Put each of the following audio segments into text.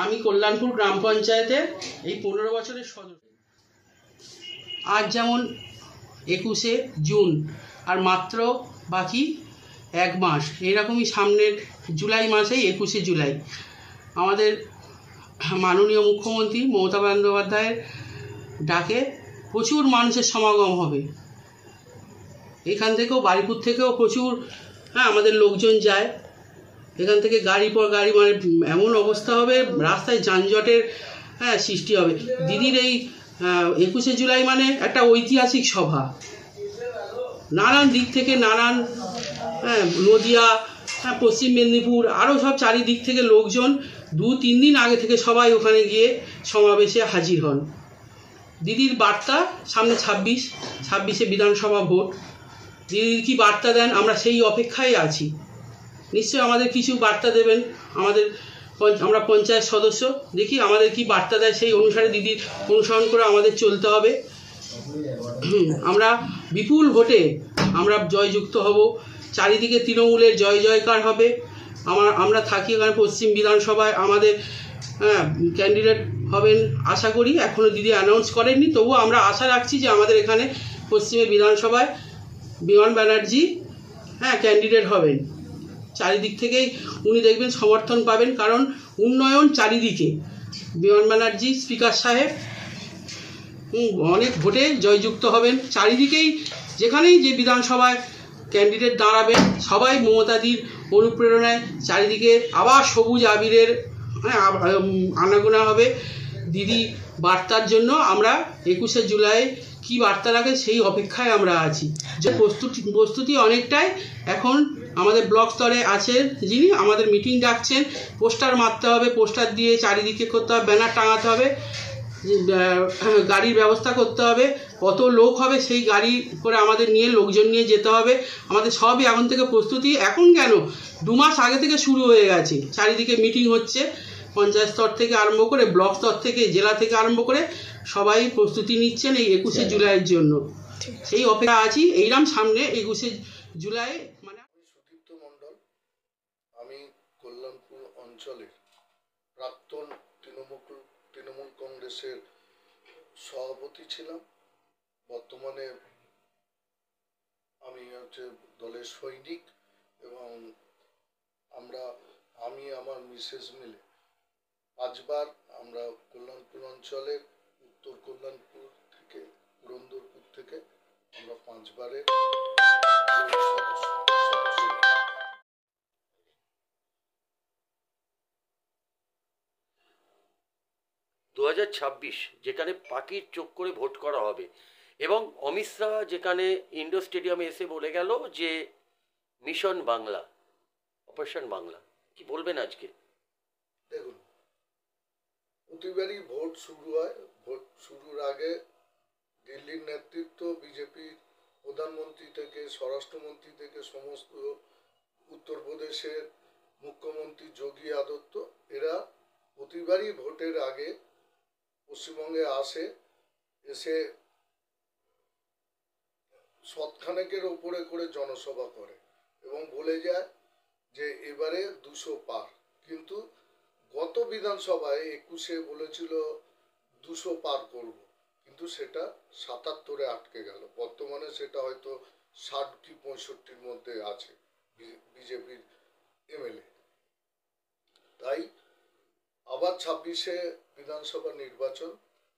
আমি কল্যাণপুর গ্রাম পঞ্চায়েতের এই 15 বছরের সদস্য। আজ যেমন 21শে জুন, আর মাত্র বাকি 1 মাস। এইরকমই সামনের জুলাই মাসেই 21শে জুলাই আমাদের মাননীয় মুখ্যমন্ত্রী মমতা বন্দ্যোপাধ্যায়ের ডাকে প্রচুর মানুষের সমাগম হবে। এখান থেকেও, বারিপুর থেকেও প্রচুর আমাদের লোকজন যায়। এখান থেকে গাড়ি পর গাড়ি, মানে এমন অবস্থা হবে, রাস্তায় যানজটের সৃষ্টি হবে। দিদির এই 21শে জুলাই মানে একটা ঐতিহাসিক সভা। নানান দিক থেকে, নানান নদিয়া, পশ্চিম মেদিনীপুর, আরও সব চারিদিক থেকে লোকজন 2-3 দিন আগে থেকে সবাই ওখানে গিয়ে সমাবেশে হাজির হন। দিদির বার্তা, সামনে 26শে বিধানসভা ভোট। দিদির কি বার্তা দেন, আমরা সেই অপেক্ষায় আছি। নিশ্চয়ই আমাদের কিছু বার্তা দেবেন। আমরা পঞ্চায়েত সদস্য, দেখি আমাদের কি বার্তা দেয়, সেই অনুসারে দিদির অনুসরণ করে আমাদের চলতে হবে। আমরা বিপুল ভোটে আমরা জয়যুক্ত হব। চারিদিকে তৃণমূলের জয় জয়কার হবে। আমরা থাকি এখানে পশ্চিম বিধানসভায়, আমাদের ক্যান্ডিডেট হবেন আশা করি। এখনও দিদি অ্যানাউন্স করেননি, তবুও আমরা আশা রাখছি যে আমাদের এখানে পশ্চিমের বিধানসভায় বিমান ব্যানার্জি ক্যান্ডিডেট হবেন। চারিদিক থেকেই উনি দেখবেন সমর্থন পাবেন, কারণ উন্নয়ন চারিদিকে। বিমান ব্যানার্জি স্পিকার সাহেব অনেক ভোটে জয়যুক্ত হবেন। চারিদিকেই যেখানেই যে বিধানসভায় ক্যান্ডিডেট দাঁড়াবেন, সবাই মমতাদির অনুপ্রেরণায় চারিদিকে আবার সবুজ আবিরের আনাগোনা হবে। দিদি বার্তার জন্য আমরা 21শে জুলাই কি বার্তা রাখে সেই অপেক্ষায় আমরা আছি। যে প্রস্তুতি অনেকটাই এখন আমাদের ব্লক স্তরে আছে, যিনি আমাদের মিটিং ডাকছেন। পোস্টার মারতে হবে, পোস্টার দিয়ে চারিদিকে করতে হবে, ব্যানার টাঙাতে হবে, গাড়ির ব্যবস্থা করতে হবে। কত লোক হবে সেই গাড়ি করে আমাদের নিয়ে, লোকজন নিয়ে যেতে হবে। আমাদের সবই এখন থেকে প্রস্তুতি, এখন কেন 2 মাস আগে থেকে শুরু হয়ে গেছে। চারিদিকে মিটিং হচ্ছে, পঞ্চায়েত স্তর থেকে আরম্ভ করে, ব্লক স্তর থেকে, জেলা থেকে আরম্ভ করে সবাই প্রস্তুতি নিচ্ছেন এই 21শে জুলাইয়ের জন্য। সেই অপেক্ষা আছি। এইরকম সামনে 21শে জুলাই মানে। সুদীপ্ত মণ্ডল, আমি কল্যাণপুর অঞ্চলের প্রাক্তন তৃণমূল কংগ্রেসের সভাপতি ছিলাম। বর্তমানে আমি দলের সৈনিক, এবং আমি আমার মিসেস মিলে 5 বার আমরা কল্যাণপুর অঞ্চলের উত্তর কল্যাণপুর থেকে, পুরন্দরপুর থেকে আমরা 5 বারের সদস্য। 2026 যেখানে পাখির চোখ করে ভোট করা হবে, এবং অমিত শাহ যেখানে ইন্ডোর স্টেডিয়ামে এসে বলে গেল যে মিশন বাংলা, অপারেশন বাংলা, কি বলবেন আজকে? দেখুন, প্রতিবারই ভোট শুরু হয়। ভোট শুরুর আগে দিল্লির নেতৃত্ব, বিজেপির প্রধানমন্ত্রী থেকে স্বরাষ্ট্রমন্ত্রী থেকে সমস্ত, উত্তরপ্রদেশের মুখ্যমন্ত্রী যোগী আদিত্য, এরা প্রতিবারই ভোটের আগে পশ্চিমবঙ্গে এসে শতখানেকের ওপরে করে জনসভা করে এবং বলে যায় যে এবারে 200 পার। কিন্তু গত বিধানসভায় 21শে বলেছিল 200 পার করব, কিন্তু সেটা 77-এ আটকে গেল। বর্তমানে সেটা হয়তো 60 কি 65-র মধ্যে আছে বিজেপির এমএলএ। তাই আবার 26শে বিধানসভা নির্বাচন।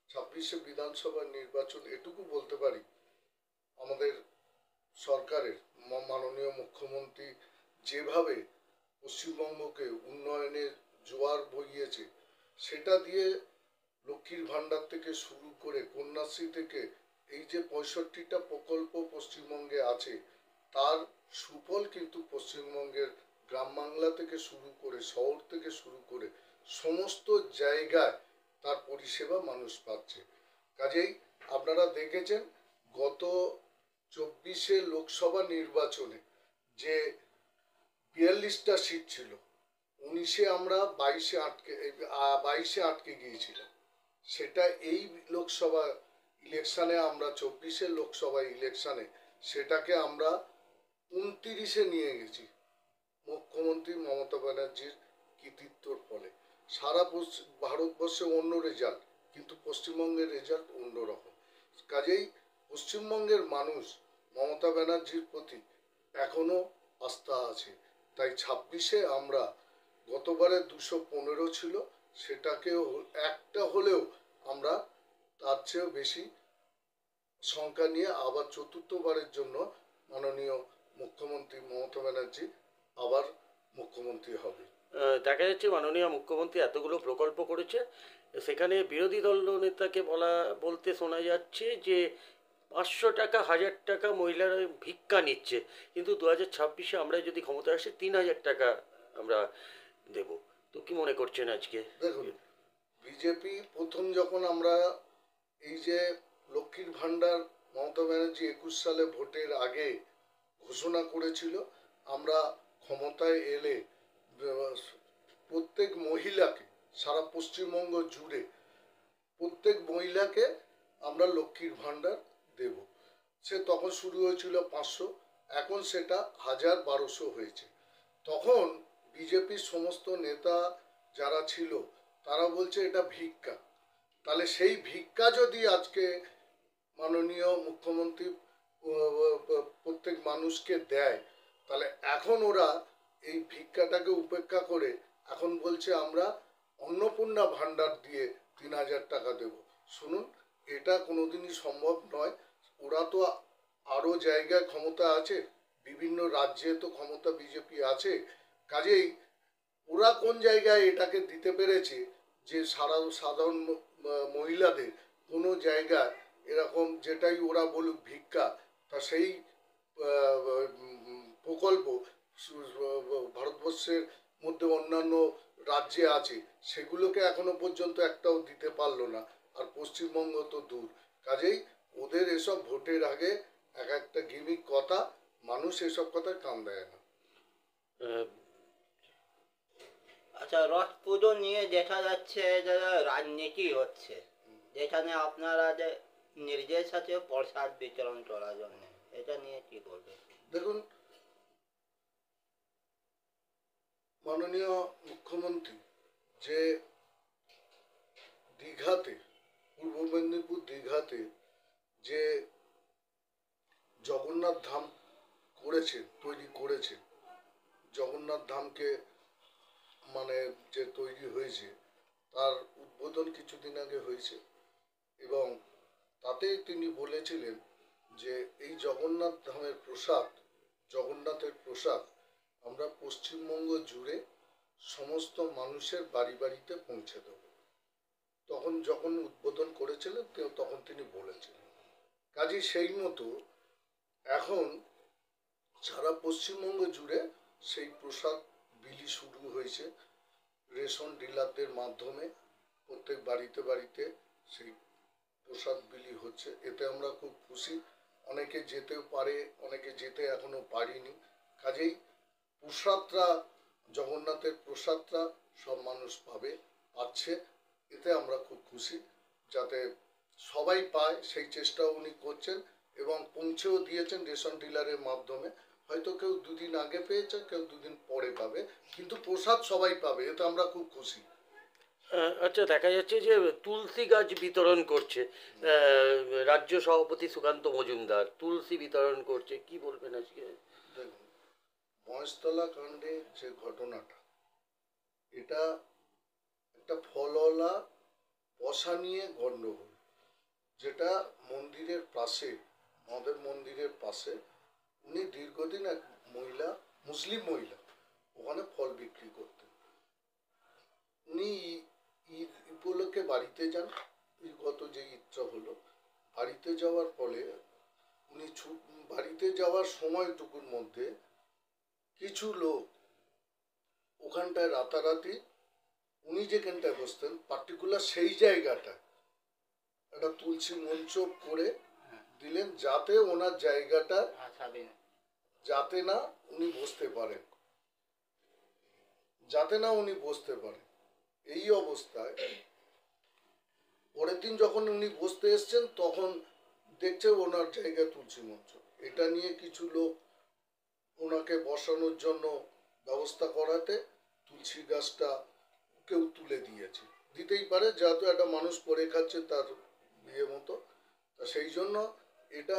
26শে বিধানসভা নির্বাচন এটুকু বলতে পারি, আমাদের সরকারের মাননীয় মুখ্যমন্ত্রী যেভাবে পশ্চিমবঙ্গকে উন্নয়নের জোয়ার বইয়েছে, সেটা দিয়ে লক্ষ্মীর ভাণ্ডার থেকে শুরু করে, কন্যাশ্রী থেকে, এই যে 65টা প্রকল্প পশ্চিমবঙ্গে আছে, তার সুফল কিন্তু পশ্চিমবঙ্গের গ্রাম বাংলা থেকে শুরু করে, শহর থেকে শুরু করে সমস্ত জায়গায় তার পরিষেবা মানুষ পাচ্ছে। কাজেই আপনারা দেখেছেন গত 24শে লোকসভা নির্বাচনে যে 42টা সিট ছিল, 19শে আমরা 22শে আটকে গিয়েছিলাম। সেটা এই লোকসভা ইলেকশনে আমরা 24শে লোকসভা ইলেকশনে সেটাকে আমরা 29শে নিয়ে গেছি মুখ্যমন্ত্রী মমতা ব্যানার্জির কৃতিত্বর ফলে। সারা ভারতবর্ষে অন্য রেজাল্ট, কিন্তু পশ্চিমবঙ্গের রেজাল্ট অন্যরকম। কাজেই পশ্চিমবঙ্গের মানুষ মমতা ব্যানার্জির প্রতি এখনো আস্থা আছে। তাই 26-এ আমরা, গতবারে 215 ছিল, সেটাকেও একটা হলেও আমরা তার চেয়েও বেশি সংখ্যা নিয়ে আবার চতুর্থবারের জন্য মাননীয় মুখ্যমন্ত্রী মমতা ব্যানার্জি আবার মুখ্যমন্ত্রী হবে। দেখা যাচ্ছে মাননীয় মুখ্যমন্ত্রী এতগুলো প্রকল্প করেছে, সেখানে বিরোধী দল নেতাকে বলতে শোনা যাচ্ছে যে 500 টাকা 1000 টাকা মহিলারা ভিক্ষা নিচ্ছে, কিন্তু 2026-এ আমরা যদি ক্ষমতা আসে 3000 টাকা আমরা দেব। তো কি মনে করছেন আজকে? দেখুন, বিজেপি প্রথম যখন আমরা এই যে লক্ষ্মীর ভাণ্ডার মমতা ব্যানার্জি 21 সালে ভোটের আগে ঘোষণা করেছিল, আমরা ক্ষমতায় এলে প্রত্যেক মহিলাকে, সারা পশ্চিমবঙ্গ জুড়ে প্রত্যেক মহিলাকে আমরা লক্ষ্মীর ভাণ্ডার দেব। সে তখন শুরু হয়েছিল 500, এখন সেটা 1000-1200 হয়েছে। তখন বিজেপির সমস্ত নেতা যারা ছিল তারা বলছে এটা ভিক্ষা। তাহলে সেই ভিক্ষা যদি আজকে মাননীয় মুখ্যমন্ত্রী প্রত্যেক মানুষকে দেয়, তাহলে এখন ওরা এই ভিক্ষাটাকে উপেক্ষা করে এখন বলছে আমরা অন্নপূর্ণা ভাণ্ডার দিয়ে 3000 টাকা দেব। শুনুন, এটা কোনোদিনই সম্ভব নয়। ওরা তো আরও জায়গায় ক্ষমতা আছে, বিভিন্ন রাজ্যে তো ক্ষমতা বিজেপি আছে। কাজেই ওরা কোন জায়গায় এটাকে দিতে পেরেছে যে সাধারণ মহিলাদের কোনো জায়গায় এরকম, যেটাই ওরা বলুক ভিক্ষা, তা সেই প্রকল্প ভারতবর্ষের মধ্যে অন্যান্য রাজ্যে আছে, সেগুলোকে এখনো পর্যন্ত একটাও দিতে পারলো না। আর পশ্চিমবঙ্গ তো দূর। কাজেই ওদের এসব ভোটের আগে এক একটা গিমিক কথা, মানুষ এসব কথায় কান দেয় না। আচ্ছা, রথ পুজো নিয়ে দেখা যাচ্ছে যে রাজনীতি হচ্ছে, যেখানে আপনারা যে নির্দেশ আছে প্রসাদ বিতরণ করার জন্য, এটা নিয়ে কি বলবেন? দেখুন, মাননীয় মুখ্যমন্ত্রী যে দীঘাতে, পূর্ব মেদিনীপুর দীঘাতে যে জগন্নাথ ধাম তৈরি করেছে, জগন্নাথ ধামকে মানে যে তৈরি হয়েছে, তার উদ্বোধন কিছুদিন আগে হয়েছে। এবং তাতে তিনি বলেছিলেন যে এই জগন্নাথ ধামের প্রসাদ, জগন্নাথের প্রসাদ আমরা পশ্চিমবঙ্গ জুড়ে সমস্ত মানুষের বাড়ি বাড়িতে পৌঁছে দেব। তখন যখন উদ্বোধন করেছিলেন তখন তিনি বলেছিলেন। কাজেই সেই মতো এখন সারা পশ্চিমবঙ্গ জুড়ে সেই প্রসাদ বিলি শুরু হয়েছে। রেশন ডিলারদের মাধ্যমে প্রত্যেক বাড়িতে বাড়িতে সেই প্রসাদ বিলি হচ্ছে। এতে আমরা খুব খুশি। অনেকে যেতেও পারে, অনেকে যেতে এখনো পারিনি। কাজেই প্রসাদটা, জগন্নাথের প্রসাদটা সব মানুষ পাচ্ছে। এতে আমরা খুব খুশি, যাতে সবাই পায় সেই চেষ্টাও উনি করছেন এবং পৌঁছেও দিয়েছেন রেশন ডিলারের মাধ্যমে। হয়তো কেউ দুদিন আগে পেয়েছে, কেউ দুদিন পরে পাবে, কিন্তু প্রসাদ সবাই পাবে। এতে আমরা খুব খুশি। আচ্ছা, দেখা যাচ্ছে যে তুলসী গাছ বিতরণ করছে রাজ্য সভাপতি সুকান্ত মজুমদার, তুলসী বিতরণ করছে, কি বলবেন আজকে? দেখুন, মহেশতলা কাণ্ডে যে ঘটনাটা, এটা একটা ফলওয়ালা পশা নিয়ে গণ্ডগোল, যেটা মন্দিরের পাশে, আমাদের মন্দিরের পাশে, উনি দীর্ঘদিন এক মহিলা, মুসলিম মহিলা, ওখানে ফল বিক্রি করতেন। উনি ঈদ উপলক্ষে বাড়িতে যান, গত যে ঈদটা হলো, বাড়িতে যাওয়ার ফলে উনি বাড়িতে যাওয়ার সময়টুকুর মধ্যে কিছু লোক ওখানটায় রাতারাতি, উনি যেখানটায় বসতেন পার্টিকুলার সেই জায়গাটা একটা তুলসী মঞ্চ করে দিলেন, যাতে ওনার জায়গাটা যাতে না উনি বসতে পারেন, এই অবস্থায় পরের দিন যখন উনি বসতে এসছেন, তখন দেখছে ওনার জায়গায় তুলসী মঞ্চ। এটা নিয়ে কিছু লোক ওনাকে বসানোর জন্য ব্যবস্থা করাতে তুলসী গাছটা কেউ তুলে দিয়েছে, দিতেই পারে, যেহেতু একটা মানুষ পড়ে খাচ্ছে তার বিয়ে মতো, তা সেই জন্য এটা